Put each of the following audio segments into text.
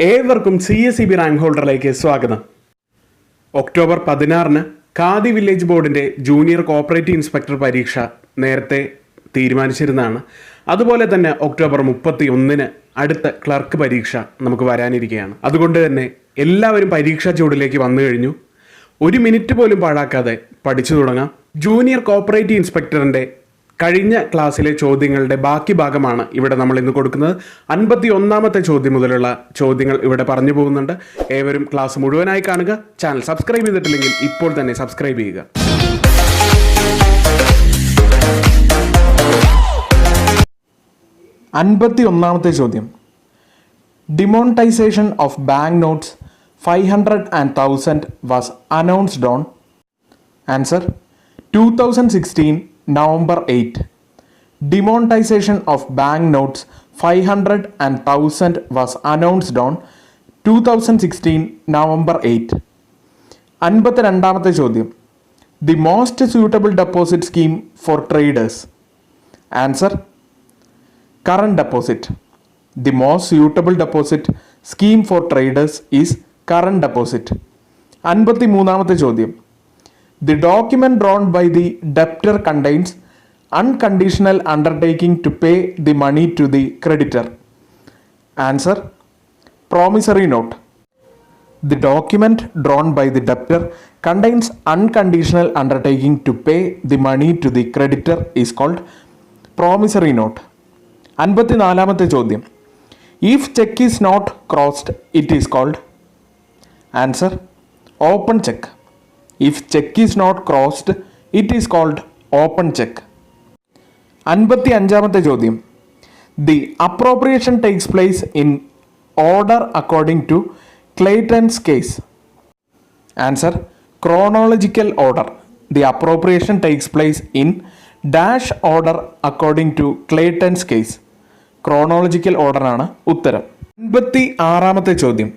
ഏവർക്കും CSEB rank ഹോൾഡറിലേക്ക് സ്വാഗതം. October 16-ന് khadi village ബോർഡിൻ്റെ ജൂനിയർ കോപ്പറേറ്റീവ് ഇൻസ്പെക്ടർ പരീക്ഷ നേരത്തെ തീരുമാനിച്ചിരുന്നതാണ്. അതുപോലെ തന്നെ ഒക്ടോബർ 31-ന് അടുത്ത ക്ലർക്ക് പരീക്ഷ നമുക്ക് വരാനിരിക്കുകയാണ്. അതുകൊണ്ട് തന്നെ എല്ലാവരും പരീക്ഷാ ചൂടിലേക്ക് വന്നു കഴിഞ്ഞു. ഒരു മിനിറ്റ് പോലും പാഴാക്കാതെ പഠിച്ചു തുടങ്ങാം. ജൂനിയർ കോപ്പറേറ്റീവ് ഇൻസ്പെക്ടറിൻ്റെ കഴിഞ്ഞ ക്ലാസ്സിലെ ചോദ്യങ്ങളുടെ ബാക്കി ഭാഗമാണ് ഇവിടെ നമ്മൾ ഇന്ന് കൊടുക്കുന്നത്. 51-ാമത്തെ ചോദ്യം മുതലുള്ള ചോദ്യങ്ങൾ ഇവിടെ പറഞ്ഞു പോകുന്നുണ്ട്. ഏവരും ക്ലാസ് മുഴുവനായി കാണുക. ചാനൽ സബ്സ്ക്രൈബ് ചെയ്തിട്ടില്ലെങ്കിൽ ഇപ്പോൾ തന്നെ സബ്സ്ക്രൈബ് ചെയ്യുക. അൻപത്തിയൊന്നാമത്തെ ചോദ്യം. Demonetisation of bank notes 500 and 1000 was announced on answer 2016 November 8. Demonetization of bank notes 500 and 1000 was announced on 2016 November 8. അൻപത്തിരണ്ടാമത്തെ ചോദ്യം. The most suitable deposit scheme for traders. Answer current deposit. The most suitable deposit scheme for traders is current deposit. അൻപത്തിമൂന്നാമത്തെ ചോദ്യം. The document drawn by the debtor contains unconditional undertaking to pay the money to the creditor. Answer promissory note. The document drawn by the debtor contains unconditional undertaking to pay the money to the creditor is called promissory note. അൻപത്തിനാലാമത്തെ ചോദ്യം. If check is not crossed, it is called answer open check. If check is not crossed, it is called open check. അൻപത്തിയഞ്ചാമത്തെ ചോദ്യം. The appropriation takes place in order according to Clayton's case. Answer chronological order. The appropriation takes place in dash order according to Clayton's case. Chronological order ആണ് ഉത്തരം. അൻപത്തിയാറാമത്തെ ചോദ്യം.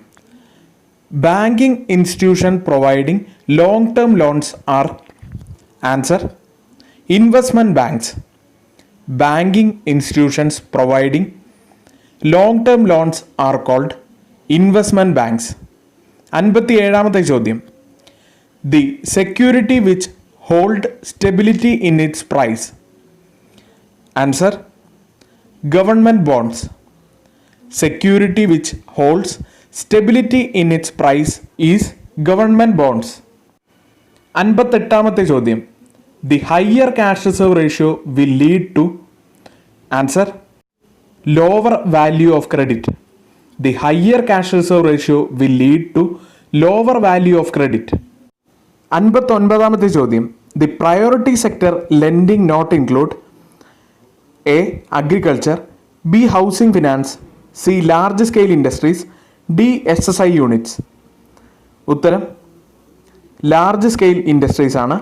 Banking institution providing long-term loans are answer investment banks. Banking institutions providing long-term loans are called investment banks. അൻപത്തിയേഴാമത്തെ ചോദ്യം. The security which hold stability in its price. Answer government bonds. Security which holds stability in its price is government bonds. അൻപത്തെട്ടാമത്തെ ചോദ്യം. The higher cash reserve ratio will lead to answer lower value of credit. The higher cash reserve ratio will lead to lower value of credit. അൻപത്തൊൻപതാമത്തെ ചോദ്യം. The priority sector lending not include A. agriculture, B. housing finance, C. large scale industries, D. SSI units. ഉത്തരം large scale industries ആണ്.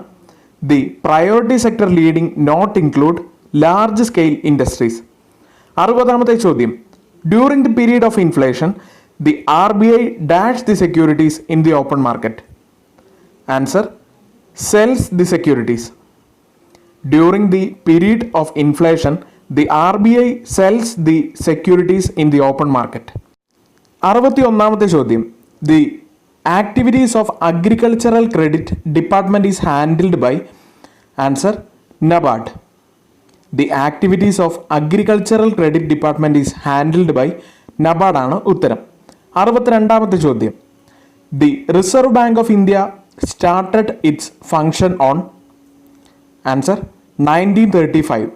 The priority sector lending not include large scale industries. അറുപതാമത്തെ ചോദ്യം. During the period of inflation the RBI dash the securities in the open market. Answer sells the securities. During the period of inflation the RBI sells the securities in the open market. അറുപത്തിയൊന്നാമത്തെ ചോദ്യം. The activities of agricultural credit department is handled by answer NABARD. The activities of agricultural credit department is handled by NABARD ആണ് ഉത്തരം. അറുപത്തിരണ്ടാമത്തെ ചോദ്യം. The reserve bank of India started it's function on answer 1935.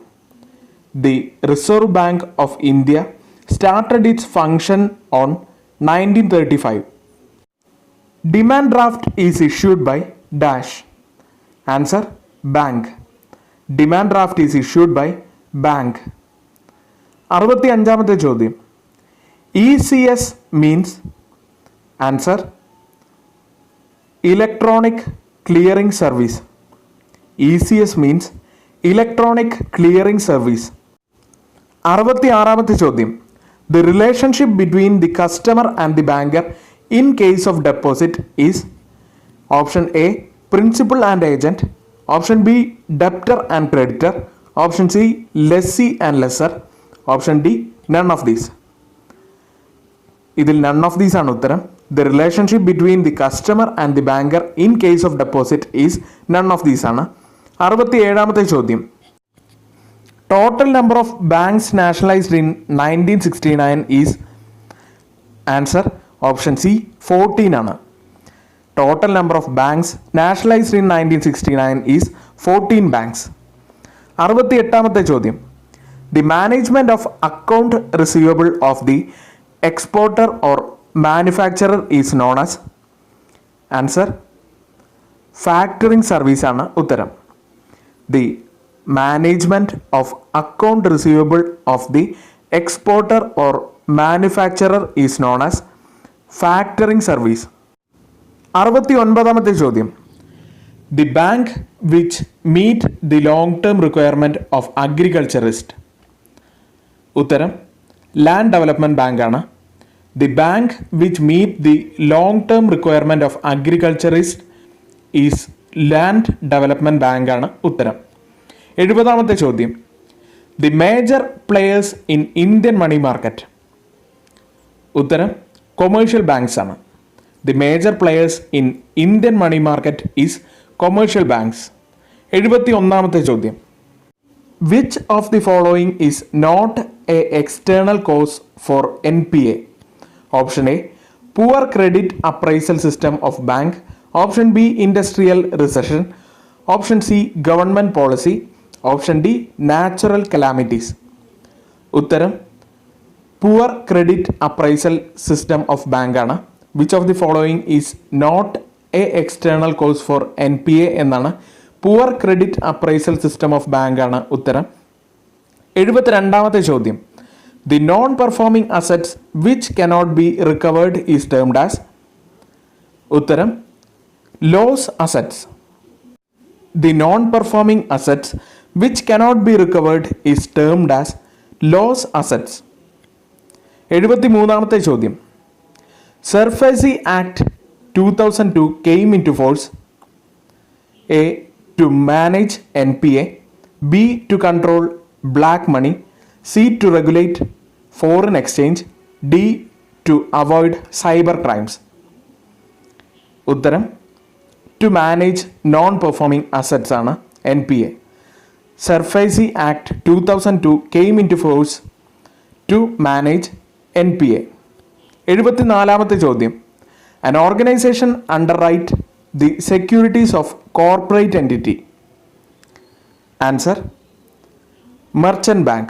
The reserve bank of India started its function on 1935. Demand draft is issued by dash. Answer bank. Demand draft is issued by bank. അറുപത്തിയഞ്ചാമത്തെ ചോദ്യം. ECS means answer electronic clearing service. ECS means electronic clearing service. അറുപത്തിയാറാമത്തെ ചോദ്യം. The relationship between the customer and the banker in case of deposit is option A. principal and agent, option B. debtor and creditor, option C. lessee and lessor, option D. none of these. ഇതിൽ none of these ആണ് ഉത്തരം. The relationship between the customer and the banker in case of deposit is none of these ആണ്. 67ാമത്തെ ചോദ്യം. Total number of banks nationalised in 1969 is answer option C 14 ആണ്. Total number of banks nationalised in 1969 is 14 banks. 68ാമത്തെ ചോദ്യം. The management of account receivable of the exporter or manufacturer is known as answer factoring service ആണ് ഉത്തരം. The management of account receivable of the exporter or manufacturer is known as factoring service. 69ാമത്തെ ചോദ്യം. The bank which meet the long term requirement of agriculturist ഉത്തരം land development bank ആണ്. The bank which meet the long term requirement of agriculturist is land development bank ആണ് ഉത്തരം. 70ാമത്തെ ചോദ്യം. The major players in Indian money market ഉത്തരം commercial banks ആണ്. The major players in Indian money market is commercial banks. 71ാമത്തെ ചോദ്യം. Which of the following is not a external cause for NPA? Option A poor credit appraisal system of bank, option B industrial recession, option C government policy, option D natural calamities. ഉത്തരം poor credit appraisal system of bank ആണ്. Which of the following is not a external cause for NPA എന്നാണ്. Poor credit appraisal system of bank ആണ് ഉത്തരം. 72ാമത്തെ ചോദ്യം. The non performing assets which cannot be recovered is termed as ഉത്തരം loss assets. The non performing assets which cannot be recovered is termed as loss assets. 73ാമത്തെ ചോദ്യം. SARFAESI act 2002 came into force A. to manage NPA, B. to control black money, C. to regulate foreign exchange, D. to avoid cyber crimes. ഉത്തരം to manage non-performing assets ആണ് NPA. SARFAESI act 2002 came into force to manage NPA. 74ാമത്തെ ചോദ്യം. An organization underwrite the securities of corporate entity. Answer merchant bank.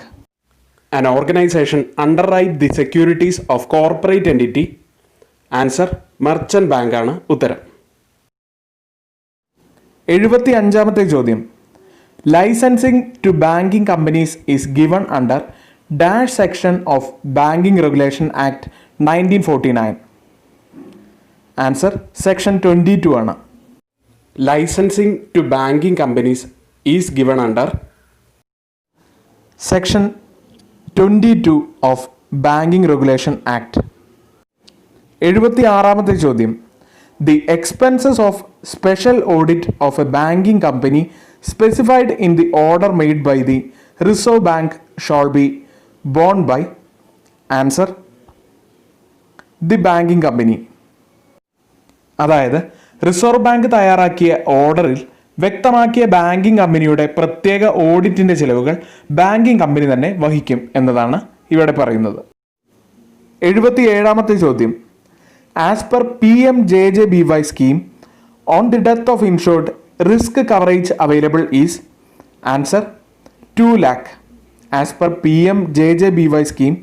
An organization underwrite the securities of corporate entity. Answer merchant bank ആണ് ഉത്തരം. 75ാമത്തെ ചോദ്യം. Licensing to banking companies is given under dash section of Banking Regulation Act 1949. Answer section 22 ആണ്. Licensing to banking companies is given under section 22 of banking regulation act. 76ാമത്തെ ചോദ്യം. The expenses of special audit of a banking company specified in the order made by the reserve bank shall be borne by answer the banking company. അതായത് reserve bank തയ്യാറാക്കിയ ഓർഡറിൽ വ്യക്തമാക്കിയ banking കമ്പനിയുടെ പ്രത്യേക ഓഡിറ്റിൻ്റെ ചിലവുകൾ banking company തന്നെ വഹിക്കും എന്നതാണ് ഇവിടെ പറയുന്നത്. 77ാമത്തെ ചോദ്യം. As per PMJJBY scheme on the death of insured risk coverage available is answer 2 lakh. As per PMJJBY scheme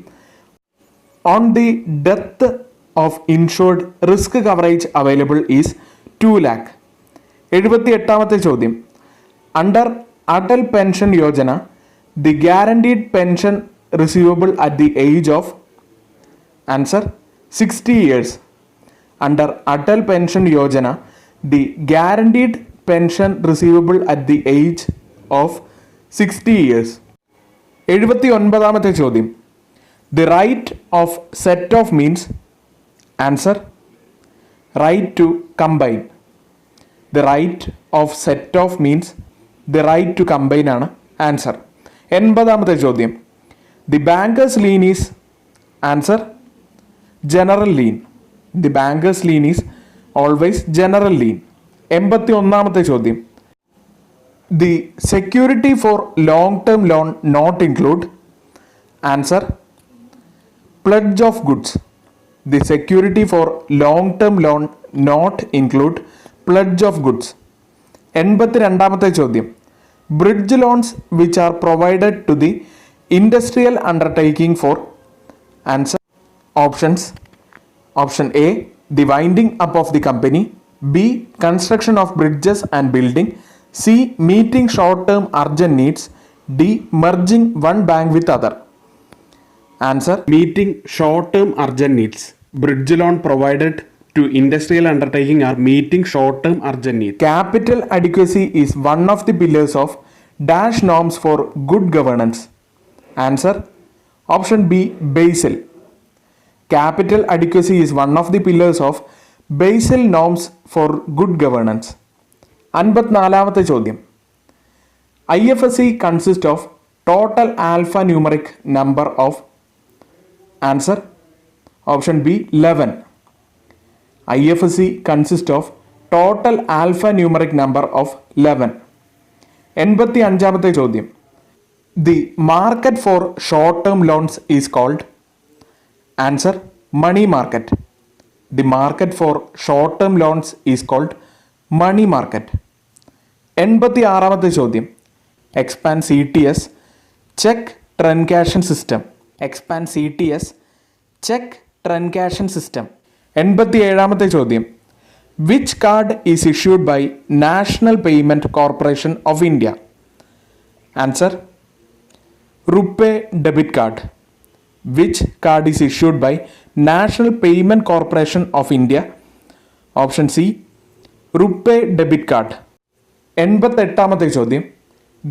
on the death of insured risk coverage available is 2 lakh. 78ാമത്തെ ചോദ്യം. Under Atal Pension Yojana, the guaranteed pension receivable at the age of answer 60 years. Under Atal Pension Yojana, the guaranteed pension receivable at the age of 60 years. 79ാമത്തെ ചോദ്യം. The right of set off means answer right to combine. The right of set off means the right to combine ആണ് answer. 80ാമത്തെ ചോദ്യം. The banker's lien is answer general lien. The banker's lien is always general lien. 81ാമത്തെ ചോദ്യം. The security for long-term loan not include. Answer: pledge of goods. The security for long-term loan not include pledge of goods. 82ാമത്തെ ചോദ്യം. Bridge loans which are provided to the industrial undertaking for. Answer: options. Option A, the winding up of the company. B, construction of bridges and building. C, meeting short-term urgent needs. D, merging one bank with other. Answer: Meeting short-term urgent needs. Bridge loan provided to industrial undertaking are meeting short-term urgent needs. Capital adequacy is one of the pillars of dash norms for good governance. Answer: option B, Basel. Capital adequacy is one of the pillars of Basel norms for good governance. 54ാമത്തെ ചോദ്യം. IFSC consists of total alphanumeric number of. Answer: option B, 11. IFSC consists of total alphanumeric number of 11. 85ാമത്തെ ചോദ്യം. The market for short-term loans is called. Answer: money market. The market for short-term loans is called money market. 86ാമത്തെ ചോദ്യം. Expand CTS check truncation system. Expand CTS check truncation system. 87ാമത്തെ ചോദ്യം. Which card is issued by National Payment Corporation of India? Answer: RuPay debit card. Which card is issued by National Payment Corporation of India? Option C, RuPay debit card. 88ാമത്തെ ചോദ്യം.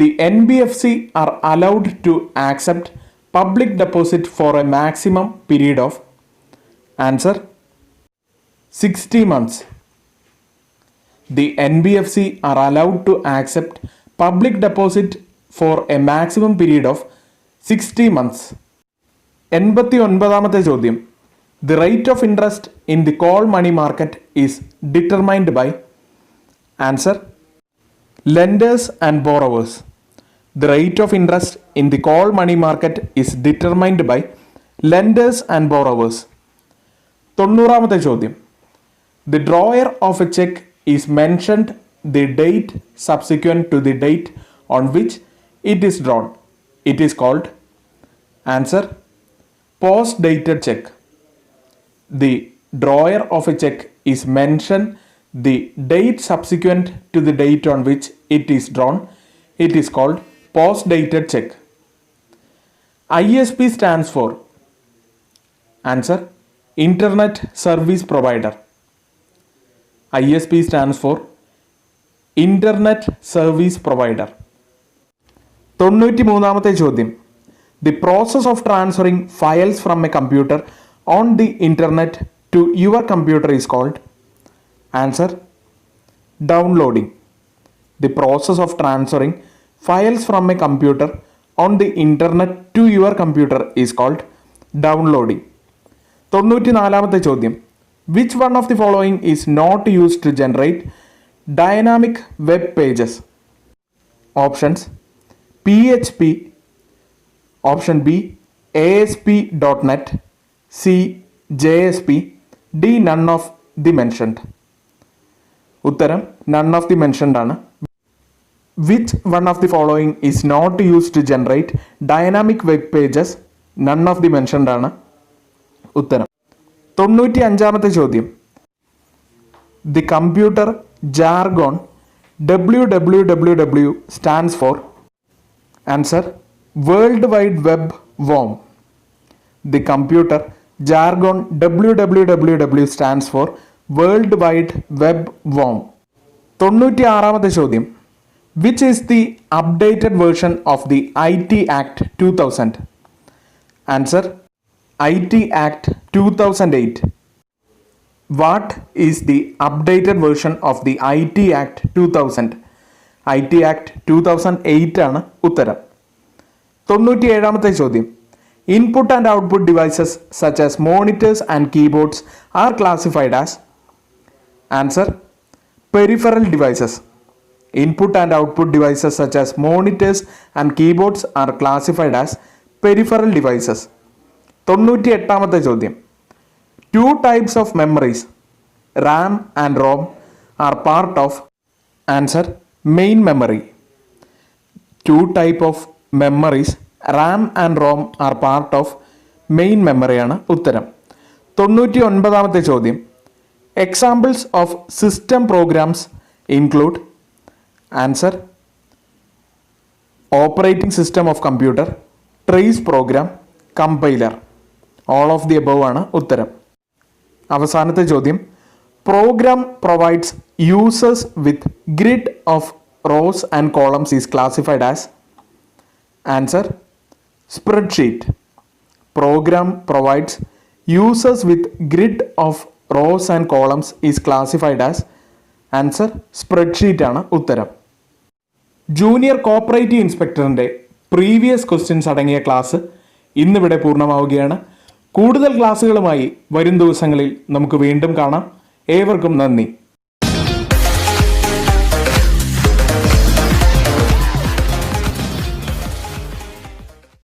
The NBFC are allowed to accept public deposit for a maximum period of. Answer: 60 months. The NBFC are allowed to accept public deposit for a maximum period of 60 months. 89ാമത്തെ ചോദ്യം. The rate of interest in the call money market is determined by. Answer: lenders and borrowers. The rate of interest in the call money market is determined by lenders and borrowers. 90ാമത്തെ ചോദ്യം. The drawer of a check is mentioned the date subsequent to the date on which it is drawn. It is called. Answer: post-dated check. The drawer of a check is mentioned the date subsequent to the date on which it is drawn. It is called post-dated check. ISP stands for. Answer: Internet Service Provider. ISP stands for Internet Service Provider. 93ാമത്തെ ചോദ്യം. The process of transferring files from a computer on the internet to your computer is called. Answer: downloading. The process of transferring files from a computer on the internet to your computer is called downloading. 94ാമത്തെ ചോദ്യം. Which one of the following is not used to generate dynamic web pages? Options: PHP. Option B, ASP.NET. C, JSP. D, none of the mentioned. ഉത്തരം none of the mentioned ആണ്. Which one of the following is not used to generate dynamic web pages? None of the mentioned ആണ് ഉത്തരം. 95ാമത്തെ ചോദ്യം. The computer jargon WWW stands for. Answer: World Wide Web worm. The computer jargon WWW stands for World Wide Web worm. 96ാമത്തെ ചോദ്യം. Which is the updated version of the IT Act 2000? Answer: IT Act 2008. What is the updated version of the IT Act 2000? IT Act 2008 ആണ് ഉത്തരം. 97ാമത്തെ ചോദ്യം. Input and output devices such as monitors and keyboards are classified as. Answer: peripheral devices. Input and output devices such as monitors and keyboards are classified as peripheral devices. 98ാമത്തെ ചോദ്യം. Two types of memories, RAM and ROM, are part of. Answer: main memory. Two type of memories, RAM and ROM, are part of main memory ആണ് ഉത്തരം. 99ാമത്തെ ചോദ്യം. Examples of system programs include. Answer: operating system of computer, trace program, compiler. All of the above ആണ് ഉത്തരം. അവസാനത്തെ ചോദ്യം. Program provides users with grid of rows and columns is classified as. Answer: spreadsheet. Program provides users with grid of rows and columns is classified as. Answer: spreadsheet ആണ് ഉത്തരം. Junior cooperative ഇൻസ്പെക്ടറിൻ്റെ previous questions അടങ്ങിയ class ഇന്നിവിടെ പൂർണ്ണമാവുകയാണ്. കൂടുതൽ ക്ലാസ്സുകളുമായി വരും ദിവസങ്ങളിൽ നമുക്ക് വീണ്ടും കാണാം. ഏവർക്കും നന്ദി.